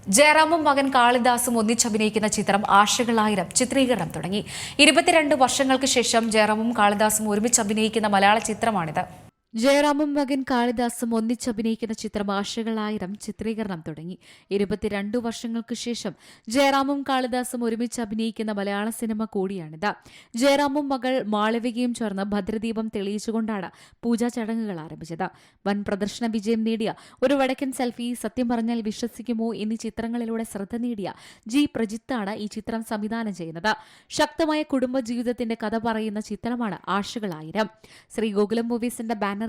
ജയറാമും മകൻ കാളിദാസും ഒന്നിച്ചഭിനയിക്കുന്ന ചിത്രം ആശകളായിരം ചിത്രീകരണം തുടങ്ങി. 22 വർഷങ്ങൾക്ക് ശേഷം ജയറാമും കാളിദാസും ഒരുമിച്ച് അഭിനയിക്കുന്ന മലയാള ചിത്രമാണിത്. ജയറാമും മകൻ കാളിദാസും ഒന്നിച്ചഭിനയിക്കുന്ന ചിത്രം ആശകളായിരം ചിത്രീകരണം തുടങ്ങി. 22 വർഷങ്ങൾക്ക് ശേഷം ജയറാമും കാളിദാസും ഒരുമിച്ച് അഭിനയിക്കുന്ന മലയാള സിനിമ കൂടിയാണിത്. ജയറാമും മകൾ മാളവികയും ചേർന്ന് ഭദ്രദീപം തെളിയിച്ചുകൊണ്ടാണ് പൂജാ ചടങ്ങുകൾ ആരംഭിച്ചത്. വൻ പ്രദർശന വിജയം നേടിയ ഒരു വടക്കൻ സെൽഫി, സത്യം പറഞ്ഞാൽ വിശ്വസിക്കുമോ എന്നീ ചിത്രങ്ങളിലൂടെ ശ്രദ്ധ നേടിയ ജി പ്രജിത്താണ് ഈ ചിത്രം സംവിധാനം ചെയ്യുന്നത്. ശക്തമായ കുടുംബജീവിതത്തിന്റെ കഥ പറയുന്ന ചിത്രമാണ് ആശകളായിരം. ശ്രീ ഗോകുലം മൂവീസിന്റെ ബാനർ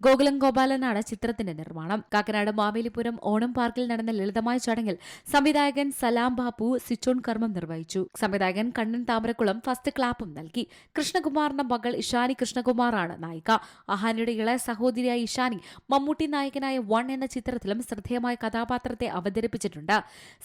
ഗോകുലം ഗോപാലനാണ് ചിത്രത്തിന്റെ നിർമ്മാണം. കാക്കനാട് മാവേലിപുരം ഓണം പാർക്കിൽ നടന്ന ലളിതമായ ചടങ്ങിൽ സംവിധായകൻ സലാം ബാപ്പു സ്വിച്ച് ഓൺ കർമ്മം നിർവഹിച്ചു. സംവിധായകൻ കണ്ണൻ താമരക്കുളം ഫസ്റ്റ് ക്ലാപ്പും നൽകി. കൃഷ്ണകുമാറിന്റെ മകൾ ഇഷാനി കൃഷ്ണകുമാറാണ് നായിക. അഹാനയുടെ ഇളയ സഹോദരിയായ ഇഷാനി മമ്മൂട്ടി നായകനായ 1 എന്ന ചിത്രത്തിലും ശ്രദ്ധേയമായ കഥാപാത്രത്തെ അവതരിപ്പിച്ചിട്ടുണ്ട്.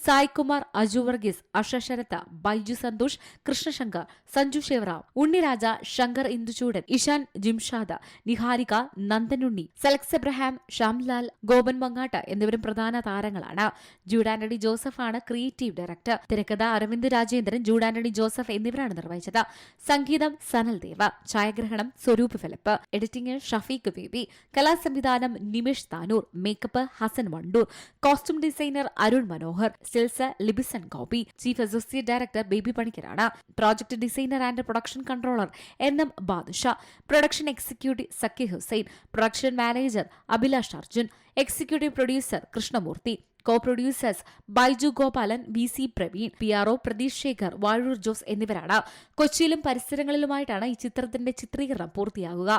സായ്കുമാർ, അജു വർഗീസ്, അഷ ശരത്ത്, ബൈജു സന്തോഷ്, കൃഷ്ണശങ്കർ, സഞ്ജു ശിവറാം, ഉണ്ണിരാജ, ശങ്കർ ഇന്ദുചൂടൻ, ഇഷാൻ ജിംഷാദ്, നിഹാരിക, നന്ദനുണ്ണി, സെലക്സ് എബ്രഹാം, ശ്യാംലാൽ, ഗോപൻ മങ്ങാട്ട് എന്നിവരും പ്രധാന താരങ്ങളാണ്. ജൂഡ് ആന്റണി ജോസഫ് ആണ് ക്രിയേറ്റീവ് ഡയറക്ടർ. തിരക്കഥ അരവിന്ദ് രാജേന്ദ്രൻ, ജൂഡ് ആന്റണി ജോസഫ് എന്നിവരാണ് നിർവഹിച്ചത്. സംഗീതം സനൽ ദേവ്, ഛായാഗ്രഹണം സ്വരൂപ് ഫിലിപ്പ്, എഡിറ്റിംഗ് ഷഫീഖ് ബേബി, കലാസംവിധാനം Nimish Tanur, makeup Hassan Vandoor, costume designer Arun Manohar, stills Libison Gopi, chief associate director Baby പണിക്കരാണ്. Project designer and production controller NM Badusha, production executive Zakki Hussain, production manager Abhilash Arjun, executive producer Krishnamoorthy, co producers Baiju Gopalan, BC Praveen, PRO Pratheesh Shekhar, Vazhoor Jose എന്നിവരാണ്. കൊച്ചിയിലും പരിസരങ്ങളിലുമായിട്ടാണ് ഈ ചിത്രത്തിന്റെ ചിത്രീകരണം പൂർത്തിയാകുക.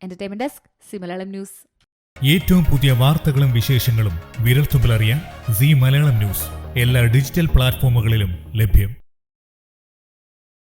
Entertainment desk, Zee Malayalam news. ഏറ്റവും പുതിയ വാർത്തകളും വിശേഷങ്ങളും വിരൽത്തുമ്പിലറിയാൻ സി മലയാളം ന്യൂസ് എല്ലാ ഡിജിറ്റൽ പ്ലാറ്റ്ഫോമുകളിലും ലഭ്യം.